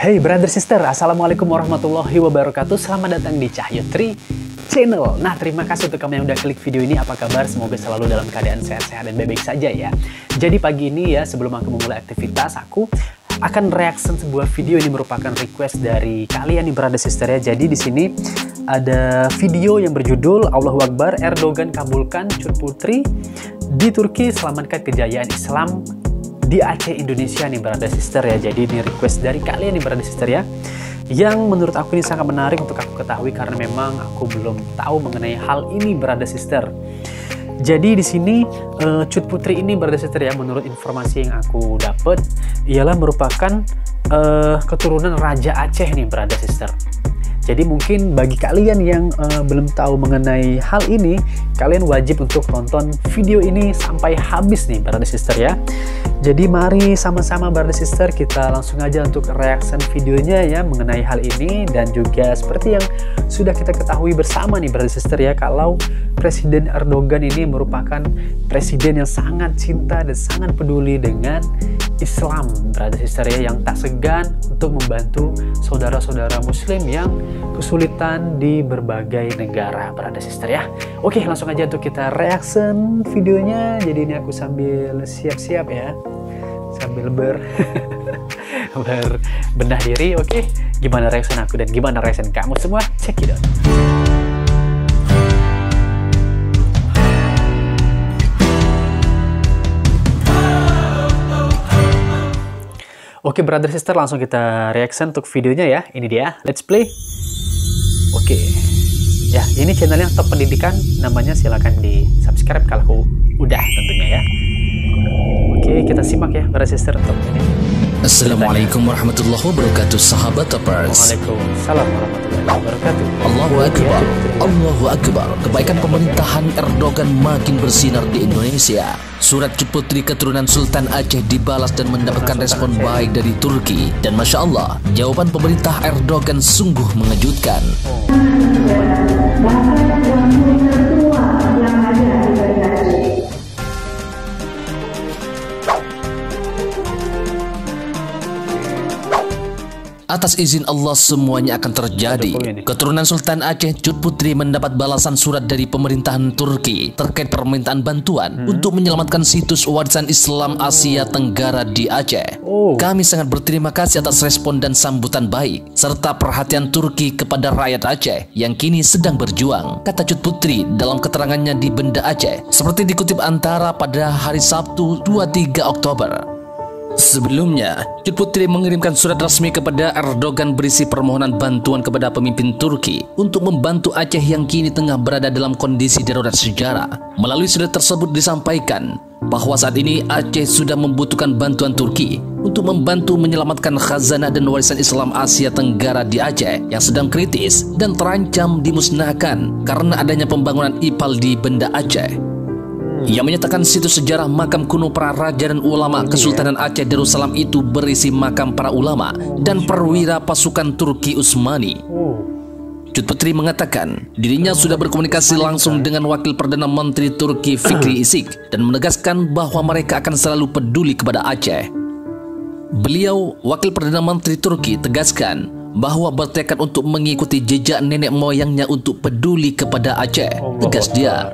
Hey brother sister, assalamualaikum warahmatullahi wabarakatuh. Selamat datang di Cahyo Tri Channel. Nah, terima kasih untuk kamu yang udah klik video ini. Apa kabar? Semoga selalu dalam keadaan sehat-sehat dan baik-baik saja ya. Jadi pagi ini ya, sebelum aku memulai aktivitas, aku akan reaction sebuah video. Ini merupakan request dari kalian nih brother sister ya. Jadi di sini ada video yang berjudul Allahu Akbar, Erdogan kabulkan Cut Putri di Turki, selamatkan kejayaan Islam di Aceh Indonesia nih brother sister ya. Jadi ini request dari kalian nih brother sister ya, yang menurut aku ini sangat menarik untuk aku ketahui karena memang aku belum tahu mengenai hal ini brother sister. Jadi di sini Cut Putri ini brother sister ya, menurut informasi yang aku dapat ialah merupakan keturunan Raja Aceh nih brother sister. Jadi mungkin bagi kalian yang belum tahu mengenai hal ini, kalian wajib untuk nonton video ini sampai habis nih brother sister ya. Jadi mari sama-sama brother sister kita langsung aja untuk reaction videonya ya mengenai hal ini. Dan juga seperti yang sudah kita ketahui bersama nih brother sister ya, kalau Presiden Erdogan ini merupakan presiden yang sangat cinta dan sangat peduli dengan Islam brother sister ya, yang tak segan untuk membantu saudara-saudara muslim yang kesulitan di berbagai negara brother sister ya. Oke, langsung aja untuk kita reaction videonya. Jadi ini aku sambil siap-siap ya, sambil berbenah diri. Oke, gimana reaction aku dan gimana reaction kamu semua? Check it out. Oke brother sister, langsung kita reaction untuk videonya ya. Ini dia, let's play. Oke ya, ini channelnya Top Pendidikan, namanya silahkan di subscribe kalau udah tentunya ya. Oke, kita simak ya brother sister untuk ini. Assalamualaikum warahmatullahi wabarakatuh, sahabat Topers. Waalaikumsalam warahmatullahi wabarakatuh. Allahu Akbar, Allahu Akbar. Kebaikan pemerintahan Erdogan makin bersinar di Indonesia. Surat Cut Putri keturunan Sultan Aceh dibalas dan mendapatkan respon baik dari Turki. Dan Masya Allah, jawaban pemerintah Erdogan sungguh mengejutkan. Atas izin Allah semuanya akan terjadi. Keturunan Sultan Aceh Cut Putri mendapat balasan surat dari pemerintahan Turki terkait permintaan bantuan untuk menyelamatkan situs warisan Islam Asia Tenggara di Aceh. Kami sangat berterima kasih atas respon dan sambutan baik serta perhatian Turki kepada rakyat Aceh yang kini sedang berjuang, kata Cut Putri dalam keterangannya di Benda Aceh, seperti dikutip Antara pada hari Sabtu 23 Oktober. Sebelumnya, Cut Putri mengirimkan surat resmi kepada Erdogan berisi permohonan bantuan kepada pemimpin Turki untuk membantu Aceh yang kini tengah berada dalam kondisi darurat sejarah. Melalui surat tersebut disampaikan bahwa saat ini Aceh sudah membutuhkan bantuan Turki untuk membantu menyelamatkan khazanah dan warisan Islam Asia Tenggara di Aceh yang sedang kritis dan terancam dimusnahkan karena adanya pembangunan IPAL di Benda Aceh. Yang menyatakan situs sejarah makam kuno para raja dan ulama Kesultanan Aceh Darussalam itu berisi makam para ulama dan perwira pasukan Turki Utsmani. Cut Putri mengatakan dirinya sudah berkomunikasi langsung dengan Wakil Perdana Menteri Turki Fikri Isik dan menegaskan bahwa mereka akan selalu peduli kepada Aceh. Beliau, Wakil Perdana Menteri Turki, tegaskan bahwa bertekad untuk mengikuti jejak nenek moyangnya untuk peduli kepada Aceh, tegas dia.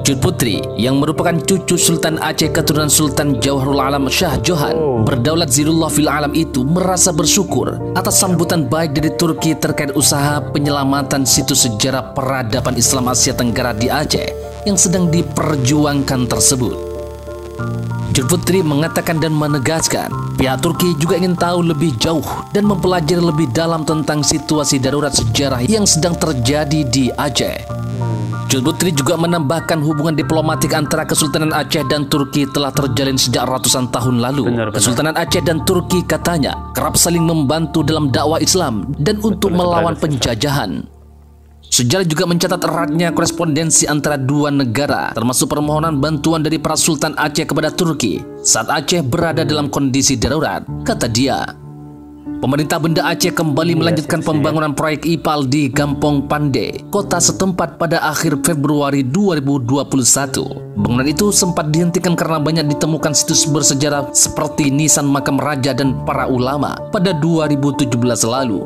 Cut Putri yang merupakan cucu Sultan Aceh keturunan Sultan Jauharul Alam Shah Johan berdaulat zilullah fil alam itu merasa bersyukur atas sambutan baik dari Turki terkait usaha penyelamatan situs sejarah peradaban Islam Asia Tenggara di Aceh yang sedang diperjuangkan tersebut. Cut Putri mengatakan dan menegaskan pihak Turki juga ingin tahu lebih jauh dan mempelajari lebih dalam tentang situasi darurat sejarah yang sedang terjadi di Aceh. Cut Putri juga menambahkan hubungan diplomatik antara Kesultanan Aceh dan Turki telah terjalin sejak ratusan tahun lalu. Kesultanan Aceh dan Turki katanya kerap saling membantu dalam dakwah Islam dan untuk melawan penjajahan. Sejarah juga mencatat eratnya korespondensi antara dua negara, termasuk permohonan bantuan dari para Sultan Aceh kepada Turki saat Aceh berada dalam kondisi darurat, kata dia. Pemerintah Banda Aceh kembali melanjutkan pembangunan proyek IPAL di Kampung Pande, kota setempat pada akhir Februari 2021. Bangunan itu sempat dihentikan karena banyak ditemukan situs bersejarah seperti nisan makam raja dan para ulama pada 2017 lalu.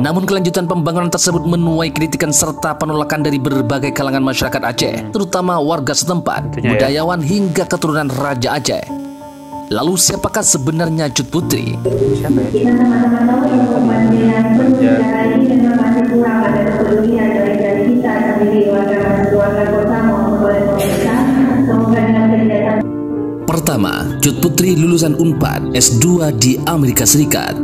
Namun kelanjutan pembangunan tersebut menuai kritikan serta penolakan dari berbagai kalangan masyarakat Aceh, terutama warga setempat, budayawan hingga keturunan Raja Aceh. Lalu siapakah sebenarnya Cut Putri? Siapa ya? Kita sama-sama tahu informasi yang bersejarah ini memang masih kurang ada kepedulian dari kita sendiri warga kota maupun oleh pemerintah. Semoga dengan kegiatan. Pertama, Cut Putri lulusan Unpad S2 di Amerika Serikat.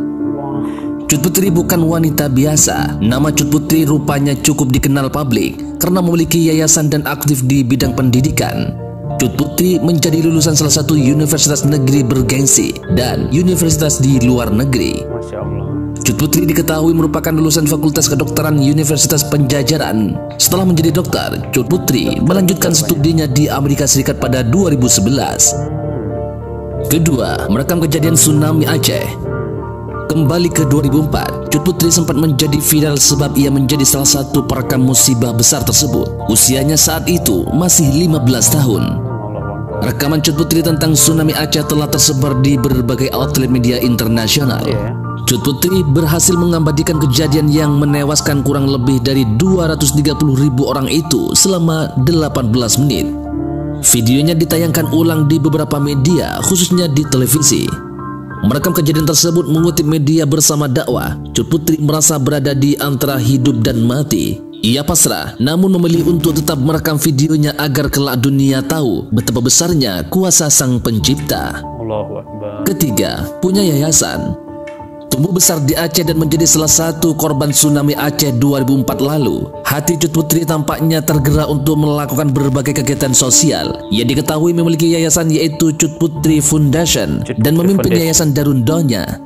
Cut Putri bukan wanita biasa. Nama Cut Putri rupanya cukup dikenal publik karena memiliki yayasan dan aktif di bidang pendidikan. Cut Putri menjadi lulusan salah satu universitas negeri bergengsi dan universitas di luar negeri. Masya Allah. Cut Putri diketahui merupakan lulusan Fakultas Kedokteran Universitas Penjajaran. Setelah menjadi dokter, Cut Putri melanjutkan studinya di Amerika Serikat pada 2011. Kedua, merekam kejadian tsunami Aceh. Kembali ke 2004, Cut Putri sempat menjadi viral sebab ia menjadi salah satu perekam musibah besar tersebut. Usianya saat itu masih 15 tahun. Rekaman Cut Putri tentang tsunami Aceh telah tersebar di berbagai outlet media internasional. Cut Putri berhasil mengabadikan kejadian yang menewaskan kurang lebih dari 230.000 orang itu selama 18 menit. Videonya ditayangkan ulang di beberapa media, khususnya di televisi. Merekam kejadian tersebut mengutip media bersama dakwah, Cut Putri merasa berada di antara hidup dan mati. Ia pasrah, namun memilih untuk tetap merekam videonya agar kelak dunia tahu betapa besarnya kuasa Sang Pencipta. Allahu Akbar. Ketiga, punya yayasan. Tumbuh besar di Aceh dan menjadi salah satu korban tsunami Aceh 2004 lalu, hati Cut Putri tampaknya tergerak untuk melakukan berbagai kegiatan sosial. Ia diketahui memiliki yayasan yaitu Cut Putri Foundation dan memimpin yayasan Darun Donya.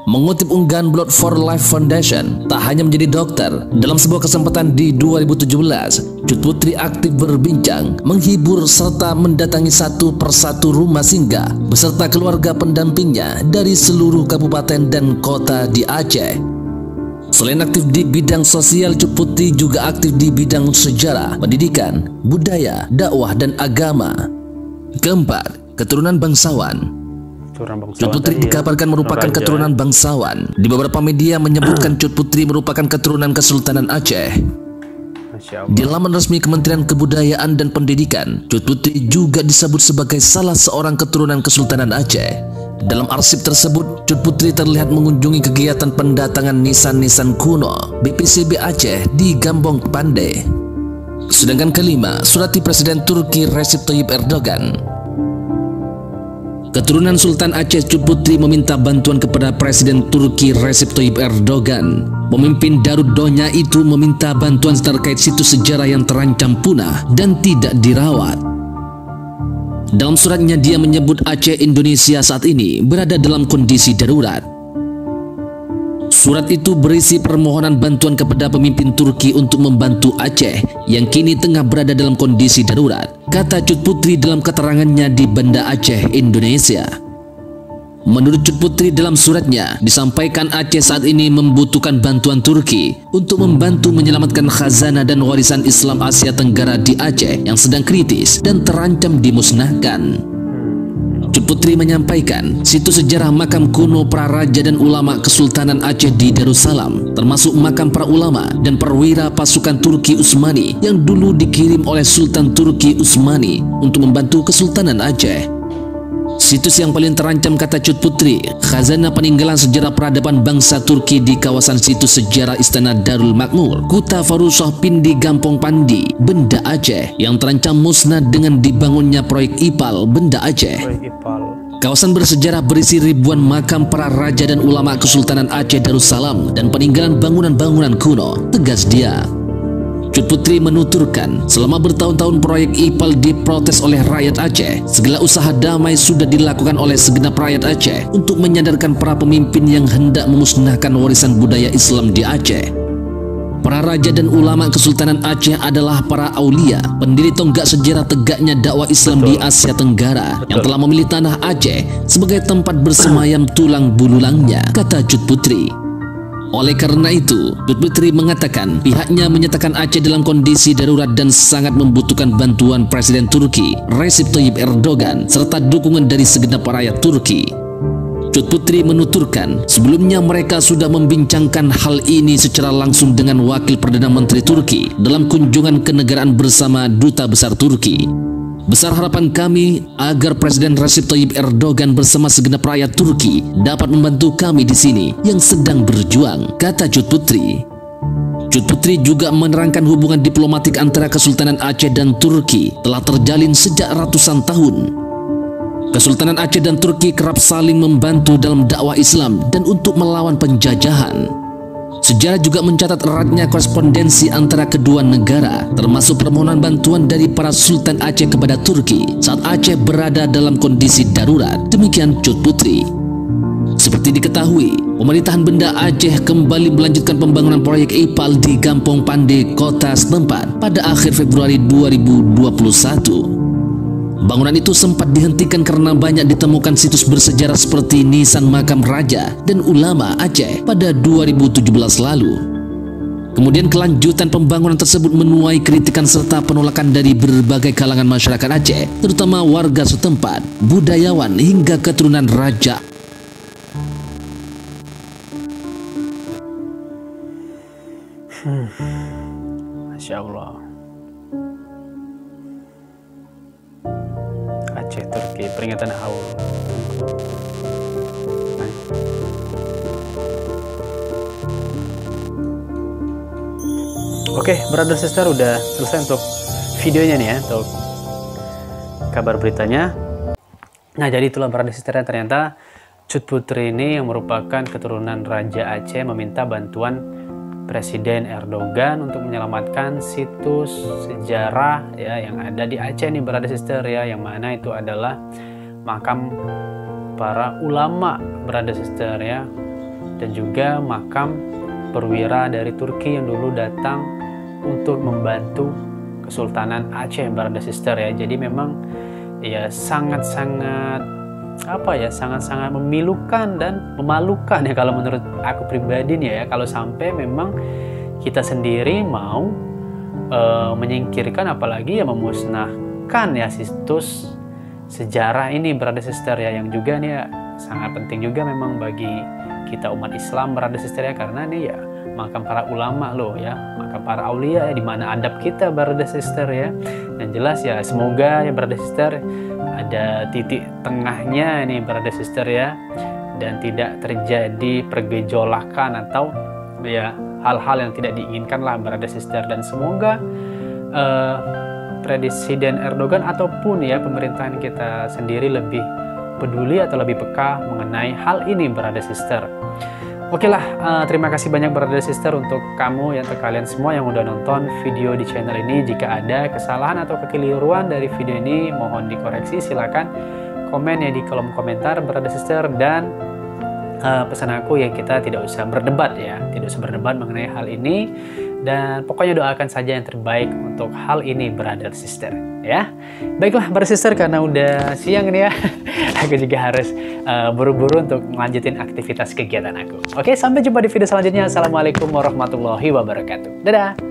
Mengutip unggahan Blood for Life Foundation, tak hanya menjadi dokter, dalam sebuah kesempatan di 2017, Cut Putri aktif berbincang, menghibur serta mendatangi satu persatu rumah singgah beserta keluarga pendampingnya dari seluruh kabupaten dan kota di Aceh. Selain aktif di bidang sosial, Cut Putri juga aktif di bidang sejarah, pendidikan, budaya, dakwah, dan agama. Keempat, keturunan bangsawan. Cut Putri dikabarkan merupakan keturunan bangsawan. Di beberapa media menyebutkan Cut Putri merupakan keturunan Kesultanan Aceh. Di laman resmi Kementerian Kebudayaan dan Pendidikan, Cut Putri juga disebut sebagai salah seorang keturunan Kesultanan Aceh. Dalam arsip tersebut, Cut Putri terlihat mengunjungi kegiatan pendatangan nisan-nisan kuno BPCB Aceh di Kampung Pande. Sedangkan kelima, surati Presiden Turki Recep Tayyip Erdogan. Keturunan Sultan Aceh, Cut Putri meminta bantuan kepada Presiden Turki Recep Tayyip Erdogan. Pemimpin Darun Donya itu meminta bantuan terkait situs sejarah yang terancam punah dan tidak dirawat. Dalam suratnya dia menyebut Aceh Indonesia saat ini berada dalam kondisi darurat. Surat itu berisi permohonan bantuan kepada pemimpin Turki untuk membantu Aceh yang kini tengah berada dalam kondisi darurat, kata Cut Putri dalam keterangannya di Banda Aceh Indonesia. Menurut Cut Putri dalam suratnya, disampaikan Aceh saat ini membutuhkan bantuan Turki untuk membantu menyelamatkan khazanah dan warisan Islam Asia Tenggara di Aceh yang sedang kritis dan terancam dimusnahkan. Cut Putri menyampaikan situs sejarah makam kuno para raja dan ulama Kesultanan Aceh di Darussalam, termasuk makam para ulama dan perwira pasukan Turki Utsmani yang dulu dikirim oleh Sultan Turki Utsmani untuk membantu Kesultanan Aceh. Situs yang paling terancam, kata Cut Putri, khazanah peninggalan sejarah peradaban bangsa Turki di kawasan situs sejarah Istana Darul Makmur, Kuta Farusoh Pindi Gampong Pandi, Banda Aceh, yang terancam musnah dengan dibangunnya proyek IPAL Banda Aceh. Kawasan bersejarah berisi ribuan makam para raja dan ulama Kesultanan Aceh Darussalam dan peninggalan bangunan-bangunan kuno, tegas dia. Cut Putri menuturkan, selama bertahun-tahun proyek IPAL diprotes oleh rakyat Aceh, segala usaha damai sudah dilakukan oleh segenap rakyat Aceh untuk menyadarkan para pemimpin yang hendak memusnahkan warisan budaya Islam di Aceh. Para raja dan ulama Kesultanan Aceh adalah para aulia, pendiri tonggak sejarah tegaknya dakwah Islam di Asia Tenggara yang telah memilih tanah Aceh sebagai tempat bersemayam tulang bululangnya, kata Cut Putri. Oleh karena itu, Cut Putri mengatakan pihaknya menyatakan Aceh dalam kondisi darurat dan sangat membutuhkan bantuan Presiden Turki Recep Tayyip Erdogan serta dukungan dari segenap rakyat Turki. Cut Putri menuturkan sebelumnya mereka sudah membincangkan hal ini secara langsung dengan Wakil Perdana Menteri Turki dalam kunjungan kenegaraan bersama Duta Besar Turki. Besar harapan kami agar Presiden Recep Tayyip Erdogan bersama segenap rakyat Turki dapat membantu kami di sini yang sedang berjuang, kata Cut Putri. Cut Putri juga menerangkan hubungan diplomatik antara Kesultanan Aceh dan Turki telah terjalin sejak ratusan tahun. Kesultanan Aceh dan Turki kerap saling membantu dalam dakwah Islam dan untuk melawan penjajahan. Sejarah juga mencatat eratnya korespondensi antara kedua negara, termasuk permohonan bantuan dari para Sultan Aceh kepada Turki saat Aceh berada dalam kondisi darurat. Demikian Cut Putri. Seperti diketahui, pemerintahan Banda Aceh kembali melanjutkan pembangunan proyek IPAL di Kampung Pande, kota setempat pada akhir Februari 2021. Bangunan itu sempat dihentikan karena banyak ditemukan situs bersejarah seperti nisan makam raja dan ulama Aceh pada 2017 lalu. Kemudian kelanjutan pembangunan tersebut menuai kritikan serta penolakan dari berbagai kalangan masyarakat Aceh, terutama warga setempat, budayawan hingga keturunan raja. Masya Allah. Aceh, Turki, peringatan haul. Oke, brother sister, udah selesai untuk videonya nih ya, untuk kabar beritanya. Nah, jadi itulah brother sister, ternyata Cut Putri ini yang merupakan keturunan Raja Aceh meminta bantuan Presiden Erdogan untuk menyelamatkan situs sejarah ya yang ada di Aceh nih brother sister ya, yang mana itu adalah makam para ulama brother sister ya, dan juga makam perwira dari Turki yang dulu datang untuk membantu Kesultanan Aceh brother sister ya. Jadi memang ya sangat-sangat sangat-sangat memilukan dan memalukan ya kalau menurut aku pribadi nih ya, kalau sampai memang kita sendiri mau menyingkirkan apalagi ya memusnahkan ya situs sejarah ini brother sister ya, yang juga nih ya sangat penting juga memang bagi kita umat Islam brother sister ya, karena nih ya makam para ulama loh ya, makam para aulia ya, di mana adab kita brother sister ya. Dan jelas ya semoga ya brother sister ada titik tengahnya nih brother sister ya, dan tidak terjadi pergejolakan atau ya hal-hal yang tidak diinginkan lah brother sister. Dan semoga Presiden Erdogan ataupun ya pemerintahan kita sendiri lebih peduli atau lebih peka mengenai hal ini brother sister. Oke lah, terima kasih banyak brother sister untuk kamu ya, untuk kalian semua yang udah nonton video di channel ini. Jika ada kesalahan atau kekeliruan dari video ini, mohon dikoreksi, silakan komen ya di kolom komentar brother sister. Dan pesan aku ya, kita tidak usah berdebat ya, tidak usah berdebat mengenai hal ini, dan pokoknya doakan saja yang terbaik untuk hal ini brother sister ya. Baiklah brother sister, karena udah siang nih ya aku juga harus buru-buru untuk melanjutin aktivitas kegiatan aku. Oke, sampai jumpa di video selanjutnya. Assalamualaikum warahmatullahi wabarakatuh. Dadah.